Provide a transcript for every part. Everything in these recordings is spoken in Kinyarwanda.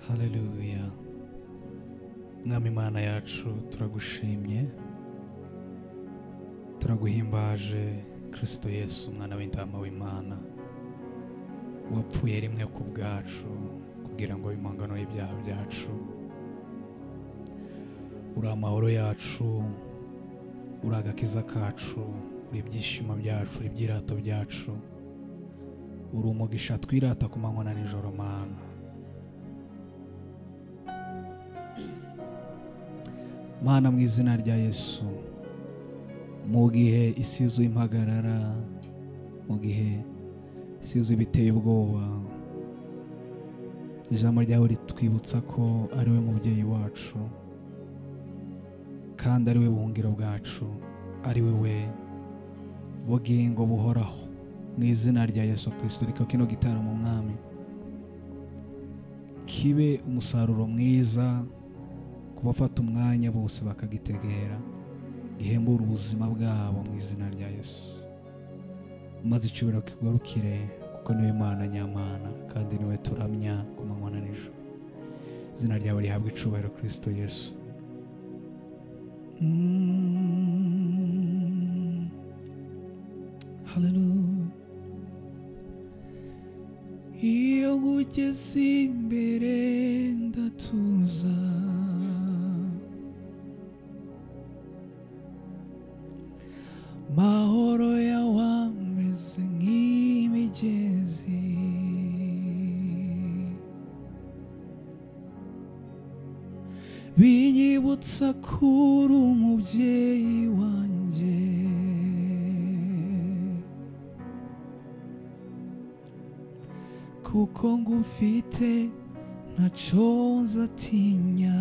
Haleluya. Mwami Imana yacu turagushimye, turaguhimbaje Kristo Yesu umwana w'intama w'Imana wapfuye rimwe ku bwacu kugira ngo impongano y'ibyaha byacu. Uri amahoro yacu, uri agakiza kacu, uri ibyishimo byacu, uri ibyirato byacu, uri umugisha twirata ku manywa na nijoro Mana. Mana, mu izina rya Yesu, mu gihe isi yuzuye impagarara, mu gihe isi yuzuye ibiteye ubwoba, ijambo ryawe ritwibutsa ko ari we mubyeyi wacu kandi ari we buhungiro bwacu, ari we bugingo buhoraho. Mu izina rya Yesu Kristo, reka kino gitaramo Mwami kibe umusaruro mwiza ku bafata umwanya bose bakagitegera, gihembura ubuzima bwabo mu izina rya Yesu, maze icubiro kigarukire, kuko niwe Mana nyamana kandi niwe turamya ku manywa na nijoro. Izina ryawe rihabwe icubahiro Kristo Yesu. Hallelujah. Iyo ngugeze imbere ndatuza, mahoro yawe ameze nk'imigezi, binyibutsa kuri umubyeyi wanjye, kuko ngufite ntaco nzatinya.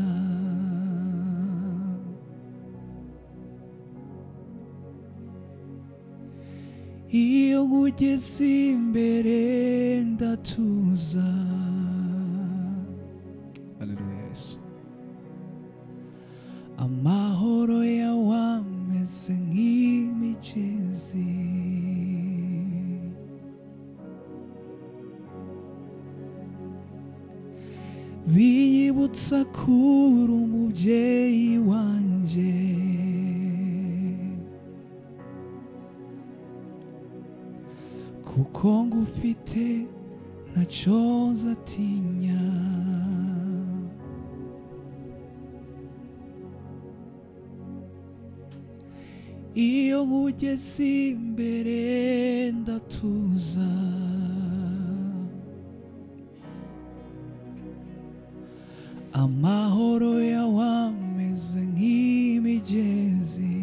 Iyo ngugeze imbere ndatuza. Haleluya Yesu. Amahoro yawe ameze nk'imigezi, binyibutsa kuri umubyeyi wanjye, kuko ngufite ntaco nzatinya. Iyo ngugeze imbere ndatuza. Amahoro yawe ameze nk'imigezi.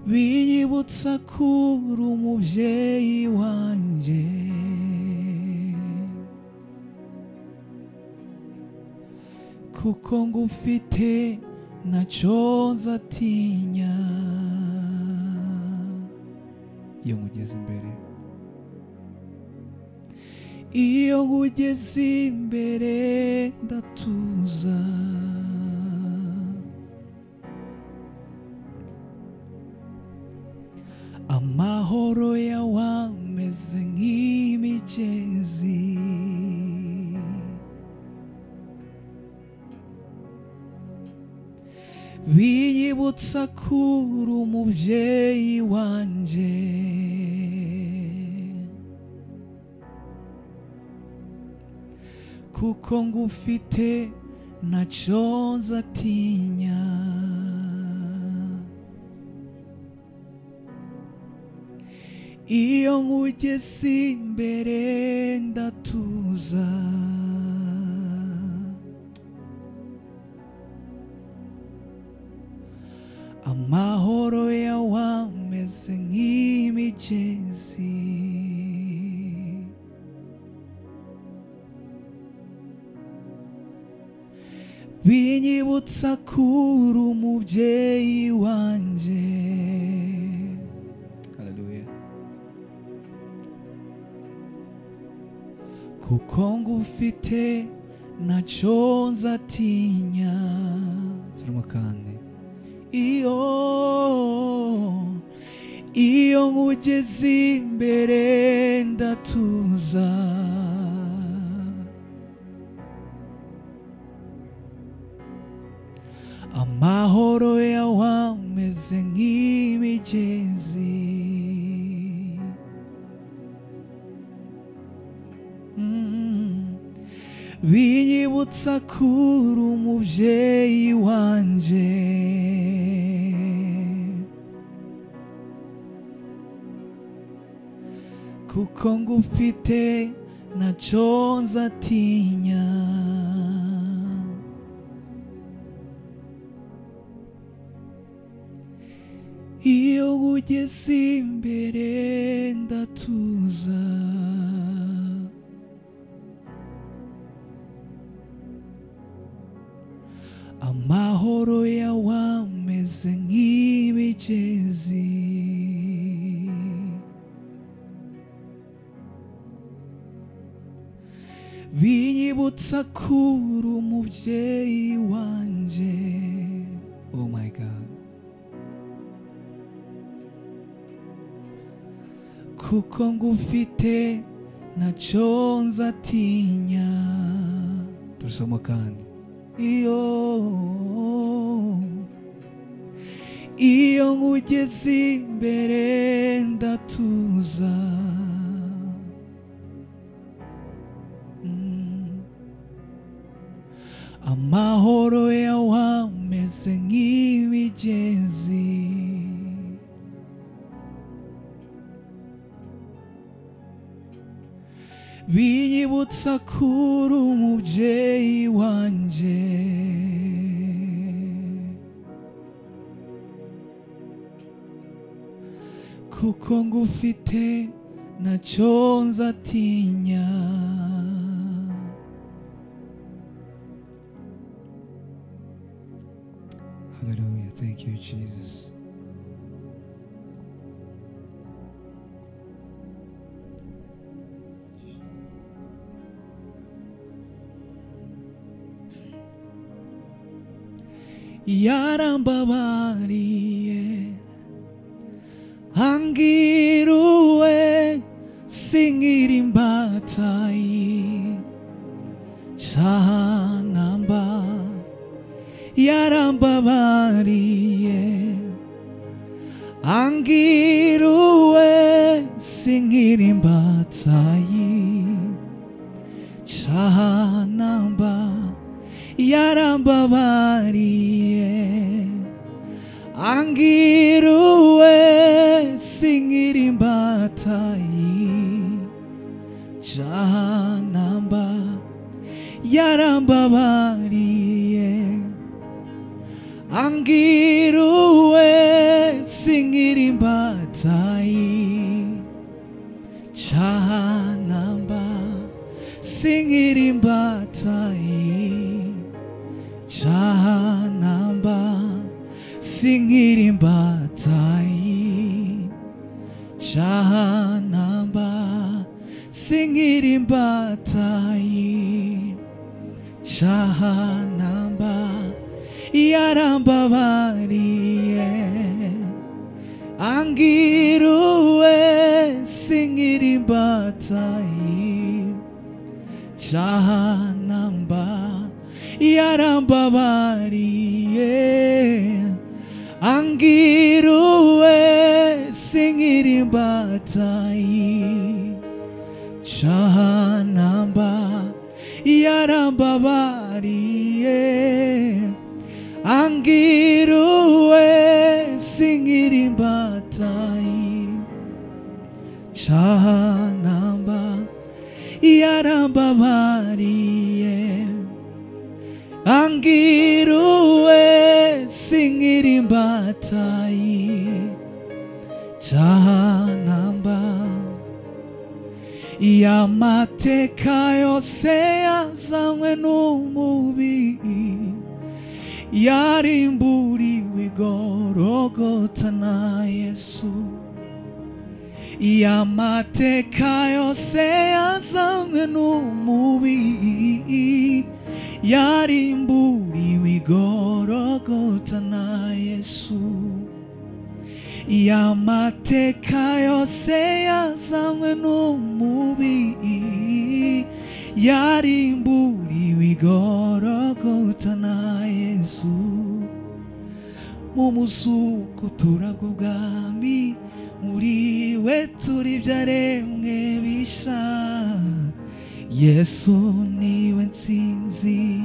Binyibutsa kuri umubyeyi wanjye, kuko ngufite ntaco nzatinya. Iyo ngugeze imbere, iyo ngugeze imbere ndatuza. Amahoro yawe ameze nk'imigezi, binyibutsa kuri umubyeyi wanjye, kuko ngufite ntaco nzatinya. Iyo ngugeze imbere ndatuza. Amahoro yawe ameze nk'imigezi, binyibutsa kuri umubyeyi wanjye. Haleluya. Kuko ngufite ntaco nzatinya. Turimo kandi iyo iyo nkugeze imbere ndatuza, amahoro yawe ameze nk'imigezi, binyibutsa kuri umubyeyi wanje, kuko ngufite ntacyo nzatinya, iyo nkugeze imbere ndatuza, amahoro yawe ameze nk'imigezi, binyibutsa kuri umubyeyi wanje. Oh my God. Kuko ngufite ntacyo nzatinya. Turasoma kandi iyo nkugeze imbere ndatuza, amahoro yawe ameze nk'imigezi, binyibutsa kuri umubyeyi wanje, kuko ngufite ntacyo nzatinya. Hallelujah. Thank you, Jesus. yarambabariye ambwiruwe sinkiri imbatayi canamba yarambabariye ambwiruwe sinkiri imbatayi canamba yarambabariye ambwiruwe sinkiri imbatayi canamba yarambabariye ambwiruwe sinkiri imbatayi canamba sinkiri imbatayi canamba sinkiri imbatayi canamba sinkiri imbatayi canamba yarambabariye ambwiruwe sinkiri imbatayi canamba yarambabariye ambwiruwe sinkiri imbatayi canamba yarambabariye ambwiruwe sinkiri imbatayi canamba yarambabariye ambwiruwe sinkiri imbatayi canamba yamateka yose yazanywe n'umubi yarimburiwe igorogota na Yesu. Yamateka yose yazanywe n'umubi yarimburiwe igorogota na Yesu. y'amateka yose yazanywe n'umubi yarimburiwe igorogota na Yesu mu muzuko turabwo bwami muri we turi byaremwe bisha Yesu niwe nsinzi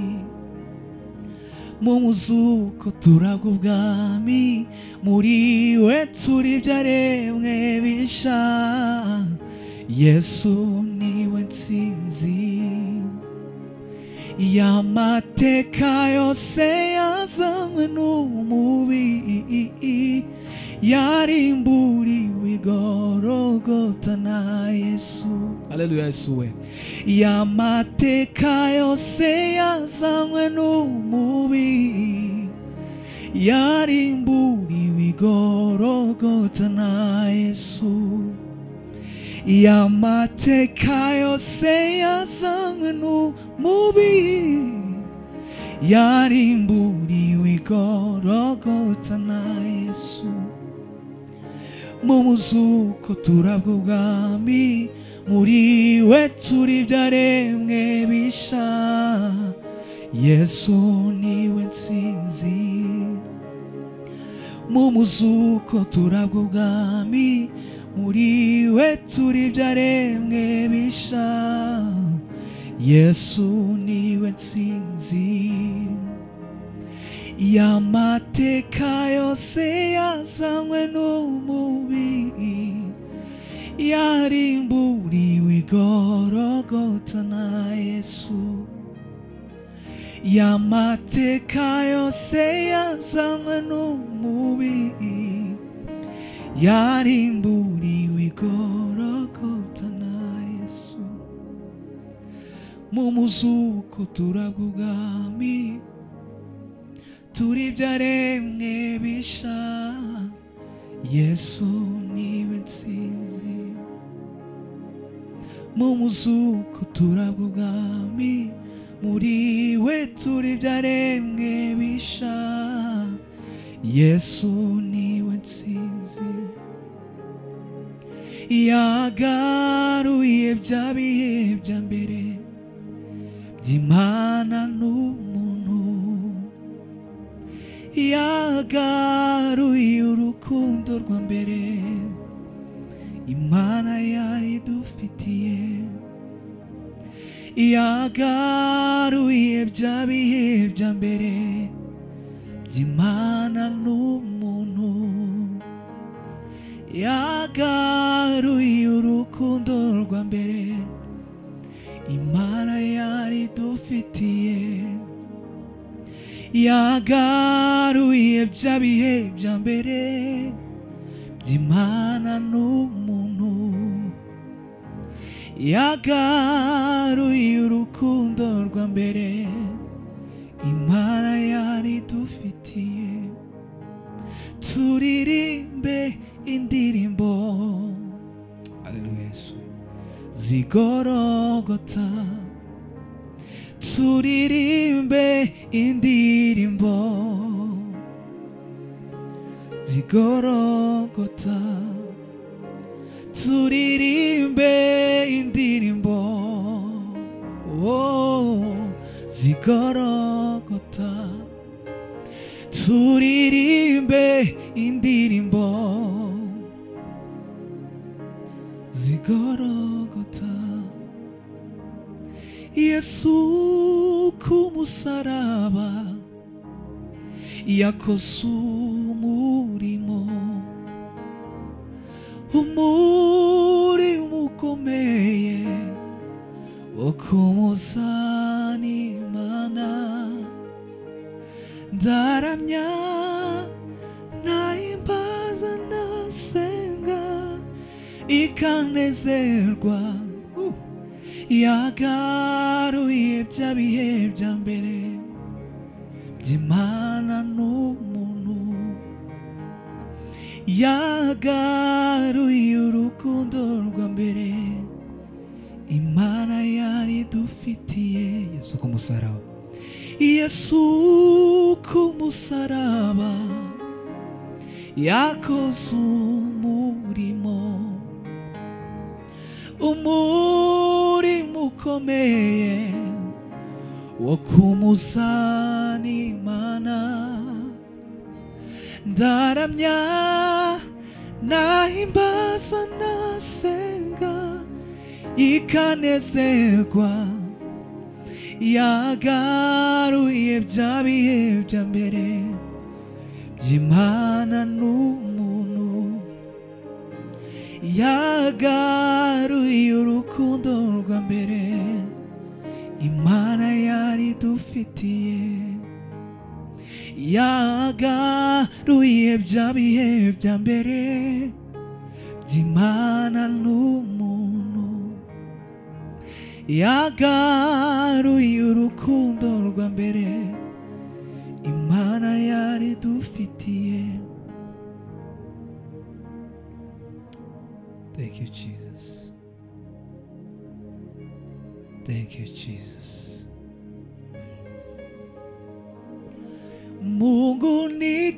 mu muzuko turabwo bwami muri we turi byaremwe bisha Yesu niwe nsinzi y'amateka yose yazanywe n'umubi yarimburiwe igorogota na Yesu. Haleluya Yesu we. Y'amateka yose yazanywe n'umubi yarimburiwe igorogota na Yesu. Y'amateka yose yazanywe n'umubi yarimburiwe igorogota na Yesu mu muzuko turabwo bwami muri we turi byaremwe bisha Yesu niwe nsinzi mu muzuko turabwo bwami muri we turi byaremwe bisha Yesu niwe nsinzi y'amateka yose yazanywe n'umubi yarimburiwe igorogota na Yesu y'amateka yose yazanywe n'umubi yarimburiwe igorogota na Yesu mu muzuko turabwo bwami turi byaremwe bisha Yesu niwe nsinzi mu muzuko turabwo bwami muri we turi byaremwe bisha Yesu niwe nsinzi yagaruye bya bihe bya mbere by'Imana n'umuntu yagaruye urukundo rwa mbere Imana yari dufitiye yagaruye bya bihe bya mbere by'Imana n'umuntu yagaruye urukundo rwa mbere Imana yari dufitiye yagaruye bya bihe bya mbere by'Imana n'umuntu yagaruye urukundo rwa mbere Imana yari dufitiye turirimbe indirimbo Haleluya Yesu zigorogota turirimbe indirimbo zigorogota turirimbe indirimbo oh zigorogota turirimbe indirimbo zigorogota Yesu kumusaraba yakoze umurimo ukomeye wo kumuzana Imana ndaramya nahimbaza nasenga ikanezerwa yagaruye bya bihe bya mbere by'Imana n'umuntu yagaruye urukundo rwa mbere Imana yari dufitiye Yesu kumusaraba Yesu kumusaraba yakoze umurimo ukomeye wo kumuzana Imana. Ndaramya nahimbaza nasenga ikanezerwa, yagaruye bya bihe bya mbere by'Imana n'umuntu, yagaruye urukundo rwa mbere Imana yari dufitiye, yagaruye bya bihe bya mbere by'Imana n'umuntu, yagaruye urukundo rwa mbere Imana yari dufitiye. Thank you, Jesus. Thank you, Jesus. Mungu ni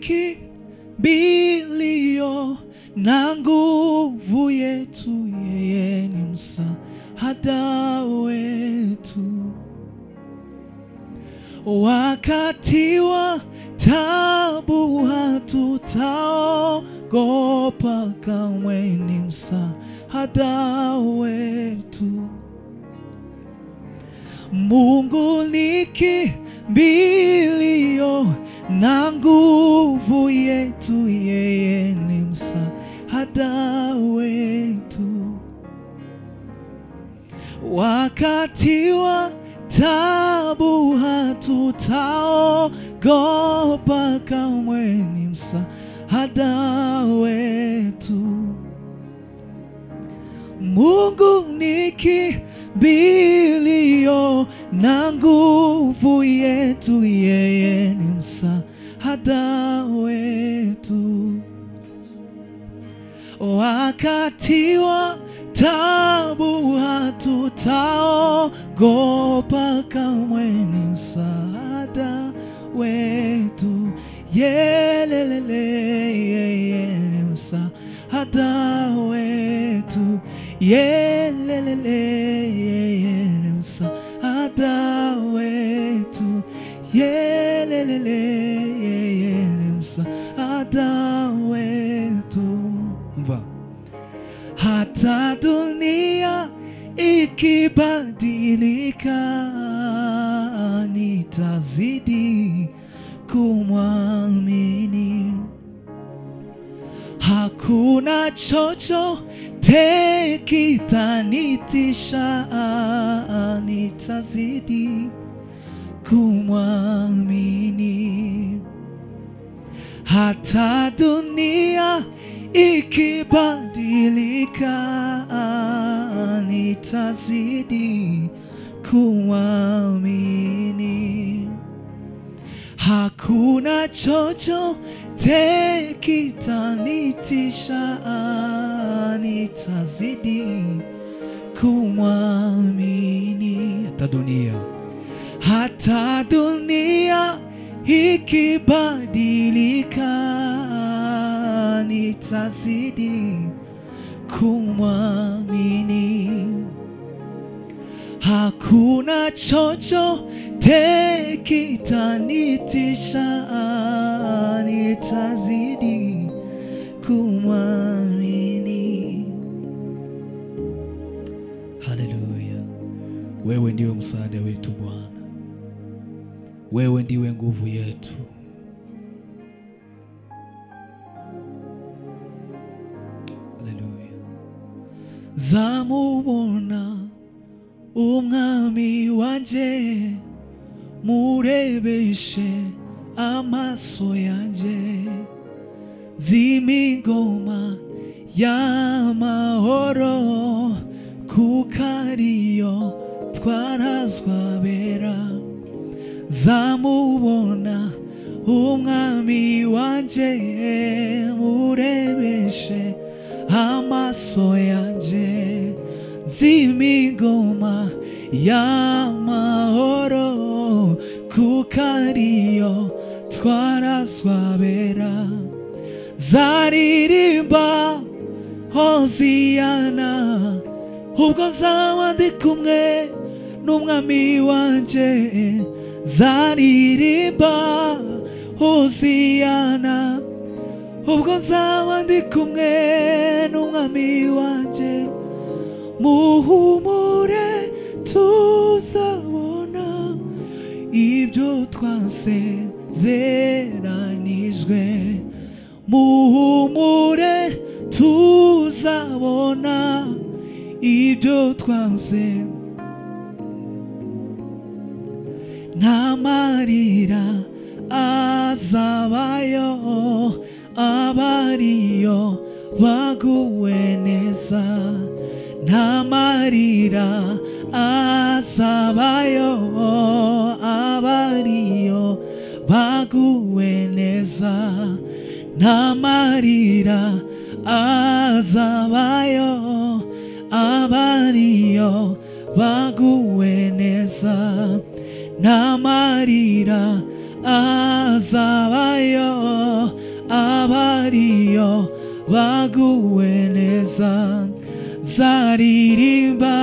kimbilio na nguvu yetu, yeye ni msaada wetu. Wakati wa taabu hatutaogopa kamwe, ni msaada wetu. Mungu ni kimbilio na nguvu yetu, yeye ni msaada wetu. Wakati wa taabu hatutaogopa kamwe, ni msaada wetu. Mungu ni kimbilio na nguvu yetu, yeye ni msaada wetu. Wakati wa taabu hatutaogopa kamwe, ni msaada wetu. Yelelele, yeye ni msaada wetu. Yelelele, yeye ni msaada wetu. Yelelele, yeye ni msaada wetu. Hata dunia ikibadilika, nitazidi kumwamini. Hakuna chochote kitanitisha, nitazidi kumwamini. Hata dunia ikibadilika, nitazidi kumwamini. Hakuna chochote kitanitisha, nitazidi kumwamini. Hata dunia ikibadilika, nitazidi kumwamini. Hakuna chochote kitanitisha, nitazidi kumwamini. Haleluya. Wewe ndiwe msaada wetu Bwana, wewe ndiwe nguvu yetu. Haleluya. Zamubona umwami wanje, murebeshe amaso yanje, zimingoma y'amahoro, kukariyo twarazwa bera. Zamubona umwami wanje, murebeshe amaso yanje, zimingoma y'amahoro, kukariyo twarazwa bera. zaririmba hoziyana ubwo nzaba ndi kumwe n'umwami wanje zaririmba hoziyana ubwo nzaba ndi kumwe n'umwami wanje muhumure tuzabona ibyo twasezeranijwe muhumure tuzabona ibyo twasezeranijwe nta marira azabayo abariyo baguwe neza nta marira azabayo abariyo baguwe neza nta marira azabayo abariyo baguwe neza nta marira azabayo abariyo baguwe neza zaririmba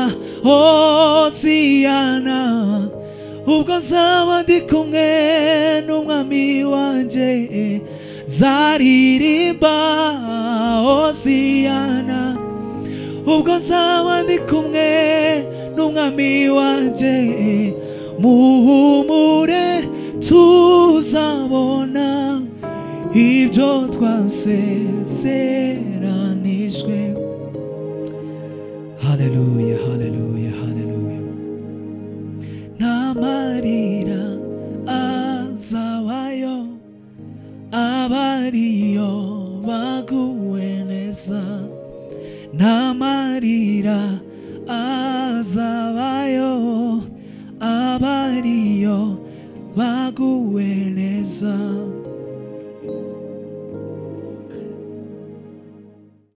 hoziyana ubwo nzaba ndi kumwe n'umwami wanje zaririmba hoziyana ubwo nzaba ndi kumwe n'umwami wanje muhumure tuzabona ibyo twasezeranijwe. Haleluya, haleluya, haleluya. Nta marira azabayo abariyo baguwe neza nta marira azabayo abariyo baguwe neza